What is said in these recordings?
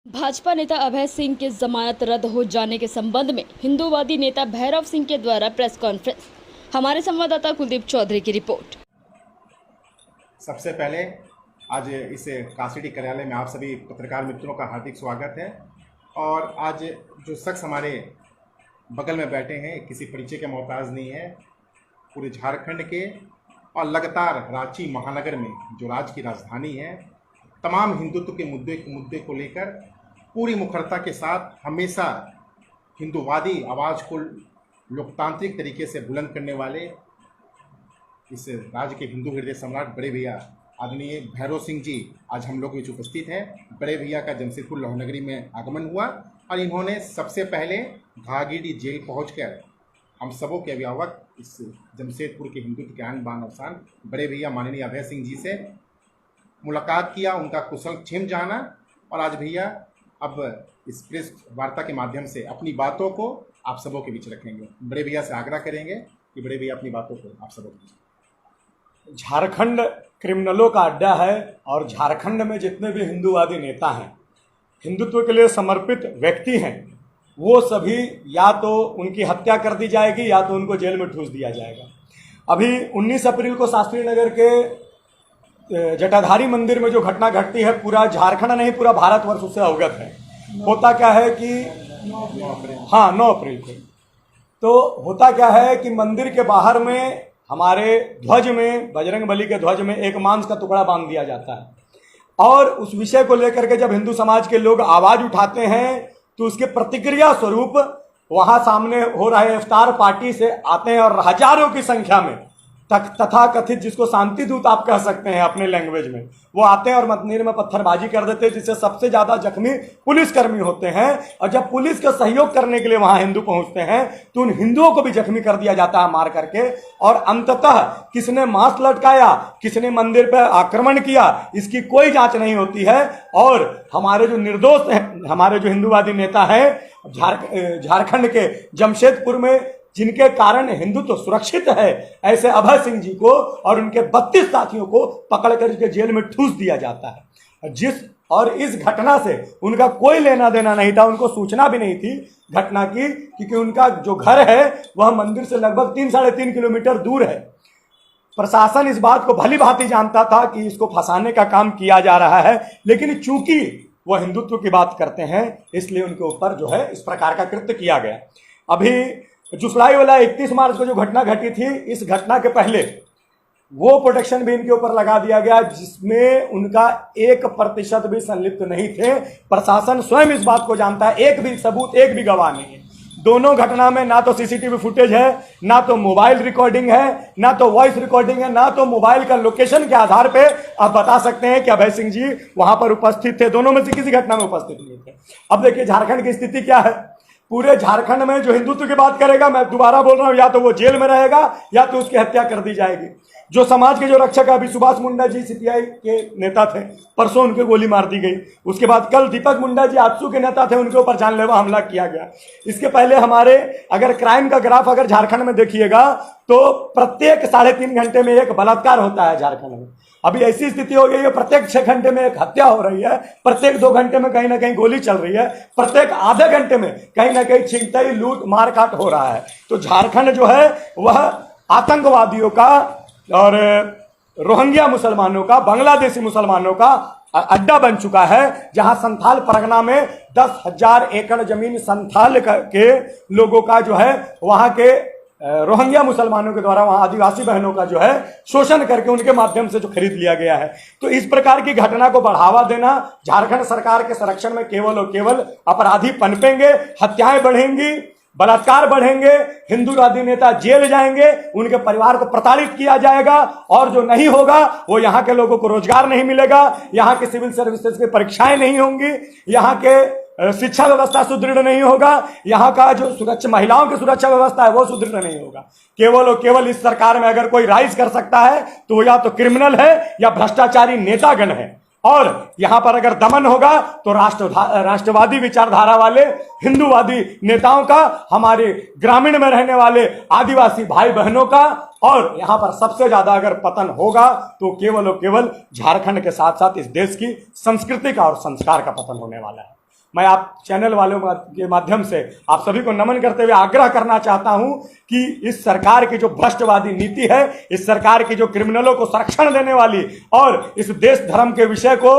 भाजपा नेता अभय सिंह के जमानत रद्द हो जाने के संबंध में हिंदूवादी नेता भैरव सिंह के द्वारा प्रेस कॉन्फ्रेंस। हमारे संवाददाता कुलदीप चौधरी की रिपोर्ट। सबसे पहले आज इस कासीडी कार्यालय में आप सभी पत्रकार मित्रों का हार्दिक स्वागत है। और आज जो शख्स हमारे बगल में बैठे हैं किसी परिचय के मोहताज नहीं है। पूरे झारखंड के और लगातार रांची महानगर में जो राज्य की राजधानी है, तमाम हिंदुत्व के मुद्दे को लेकर पूरी मुखरता के साथ हमेशा हिंदूवादी आवाज़ को लोकतांत्रिक तरीके से बुलंद करने वाले इस राज्य के हिंदू हृदय सम्राट बड़े भैया आदरणीय भैरव सिंह जी आज हम लोग बीच उपस्थित हैं। बड़े भैया का जमशेदपुर लोहनगरी में आगमन हुआ और इन्होंने सबसे पहले घाघीडीह जेल पहुंचकर हम सबों के अभिभावक इस जमशेदपुर के हिंदुत्व के आन बान और शान बड़े भैया माननीय अभय सिंह जी से मुलाकात किया, उनका कुशल क्षेम जाना। और आज भैया अब इस प्रेस वार्ता के माध्यम से अपनी बातों को आप सबों के बीच रखेंगे। बड़े भैया से आग्रह करेंगे कि बड़े भैया अपनी बातों को आप सबों के बीच। झारखंड क्रिमिनलों का अड्डा है और झारखंड में जितने भी हिंदूवादी नेता हैं, हिंदुत्व के लिए समर्पित व्यक्ति हैं, वो सभी या तो उनकी हत्या कर दी जाएगी या तो उनको जेल में ठूस दिया जाएगा। अभी 19 अप्रैल को शास्त्री नगर के जटाधारी मंदिर में जो घटना घटती है, पूरा झारखंड नहीं पूरा भारतवर्ष उससे अवगत है। होता क्या है कि 9 अप्रैल को तो होता क्या है कि मंदिर के बाहर में हमारे ध्वज में, बजरंगबली के ध्वज में एक मांस का टुकड़ा बांध दिया जाता है। और उस विषय को लेकर के जब हिंदू समाज के लोग आवाज उठाते हैं तो उसके प्रतिक्रिया स्वरूप वहां सामने हो रहे इफ्तार पार्टी से आते हैं और हजारों की संख्या में तथा कथित, जिसको शांति दूत आप कह सकते हैं अपने लैंग्वेज में, वो आते हैं और मंदिर में पत्थरबाजी कर देते हैं, जिससे सबसे ज्यादा जख्मी पुलिसकर्मी होते हैं। और जब पुलिस का सहयोग करने के लिए वहां हिंदू पहुंचते हैं तो उन हिंदुओं को भी जख्मी कर दिया जाता है मार करके। और अंततः किसने मांस लटकाया, किसने मंदिर पर आक्रमण किया, इसकी कोई जांच नहीं होती है। और हमारे जो निर्दोष हैं, हमारे जो हिंदूवादी नेता हैं झारखंड के जमशेदपुर में, जिनके कारण हिंदुत्व सुरक्षित है, ऐसे अभय सिंह जी को और उनके 32 साथियों को पकड़ कर के जेल में ठूस दिया जाता है। और इस घटना से उनका कोई लेना देना नहीं था, उनको सूचना भी नहीं थी घटना की, क्योंकि उनका जो घर है वह मंदिर से लगभग 3-3.5 किलोमीटर दूर है। प्रशासन इस बात को भली भांति जानता था कि इसको फंसाने का काम किया जा रहा है, लेकिन चूंकि वह हिंदुत्व की बात करते हैं इसलिए उनके ऊपर जो है इस प्रकार का कृत्य किया गया। अभी जुलाई वाला 31 मार्च को जो घटना घटी थी, इस घटना के पहले वो प्रोटेक्शन भी इनके ऊपर लगा दिया गया जिसमें उनका 1% भी संलिप्त नहीं थे। प्रशासन स्वयं इस बात को जानता है, एक भी सबूत, एक भी गवाह नहीं है। दोनों घटना में ना तो सीसीटीवी फुटेज है, ना तो मोबाइल रिकॉर्डिंग है, ना तो वॉइस रिकॉर्डिंग है, ना तो मोबाइल का लोकेशन के आधार पे आप बता सकते हैं कि अभय सिंह जी वहां पर उपस्थित थे। दोनों में से किसी घटना में उपस्थित नहीं थे। अब देखिए झारखंड की स्थिति क्या है। पूरे झारखंड में जो हिंदुत्व की बात करेगा, मैं दोबारा बोल रहा हूं, या तो वो जेल में रहेगा या तो उसकी हत्या कर दी जाएगी। जो समाज के जो रक्षक है, अभी सुभाष मुंडा जी सीपीआई के नेता थे, परसों उनके गोली मार दी गई। उसके बाद कल दीपक मुंडा जी आजसू के नेता थे, उनके ऊपर जानलेवा हमला किया गया। इसके पहले हमारे अगर क्राइम का ग्राफ अगर झारखंड में देखिएगा तो प्रत्येक 3.5 घंटे में एक बलात्कार होता है झारखंड में। अभी ऐसी स्थिति हो गई है, प्रत्येक 6 घंटे में एक हत्या हो रही है, प्रत्येक 2 घंटे में कहीं ना कहीं गोली चल रही है, प्रत्येक आधे घंटे में कहीं ना कहीं छिनतई, लूट, मारकाट हो रहा है। तो झारखंड जो है वह आतंकवादियों का और रोहिंग्या मुसलमानों का, बांग्लादेशी मुसलमानों का अड्डा बन चुका है, जहां संथाल परगना में 10,000 एकड़ जमीन संथाल के लोगों का जो है, वहां के रोहिंग्या मुसलमानों के द्वारा वहां आदिवासी बहनों का जो है शोषण करके उनके माध्यम से जो खरीद लिया गया है। तो इस प्रकार की घटना को बढ़ावा देना, झारखंड सरकार के संरक्षण में केवल और केवल अपराधी पनपेंगे, हत्याएं बढ़ेंगी, बलात्कार बढ़ेंगे, हिंदूवादी नेता जेल जाएंगे, उनके परिवार को प्रताड़ित किया जाएगा। और जो नहीं होगा वो यहाँ के लोगों को रोजगार नहीं मिलेगा, यहाँ के सिविल सर्विसेज की परीक्षाएं नहीं होंगी, यहाँ के शिक्षा व्यवस्था सुदृढ़ नहीं होगा, यहाँ का जो सुरक्षा, महिलाओं की सुरक्षा व्यवस्था है वो सुदृढ़ नहीं होगा। केवल और केवल इस सरकार में अगर कोई राइज कर सकता है तो वो या तो क्रिमिनल है या भ्रष्टाचारी नेतागण है। और यहां पर अगर दमन होगा तो राष्ट्रवादी विचारधारा वाले हिंदूवादी नेताओं का, हमारे ग्रामीण में रहने वाले आदिवासी भाई बहनों का, और यहां पर सबसे ज्यादा अगर पतन होगा तो केवल और केवल झारखंड के साथ साथ इस देश की संस्कृति का और संस्कार का पतन होने वाला है। मैं आप चैनल वालों के माध्यम से आप सभी को नमन करते हुए आग्रह करना चाहता हूं कि इस सरकार की जो भ्रष्टवादी नीति है, इस सरकार की जो क्रिमिनलों को संरक्षण देने वाली और इस देश धर्म के विषय को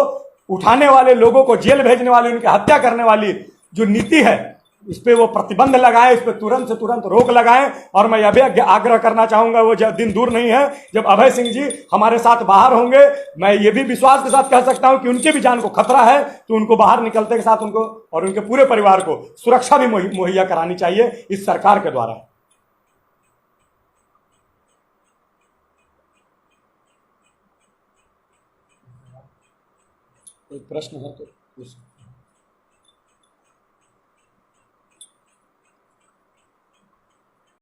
उठाने वाले लोगों को जेल भेजने वाली, उनकी हत्या करने वाली जो नीति है, इस पे वो प्रतिबंध लगाए, इस पे तुरंत से तुरंत रोक लगाएं। और मैं यह भी आग्रह करना चाहूंगा, वो दिन दूर नहीं है जब अभय सिंह जी हमारे साथ बाहर होंगे। मैं ये भी विश्वास के साथ कह सकता हूं कि उनके भी जान को खतरा है, तो उनको बाहर निकलते के साथ उनको और उनके पूरे परिवार को सुरक्षा भी मुहैया करानी चाहिए इस सरकार के द्वारा। कोई प्रश्न है तो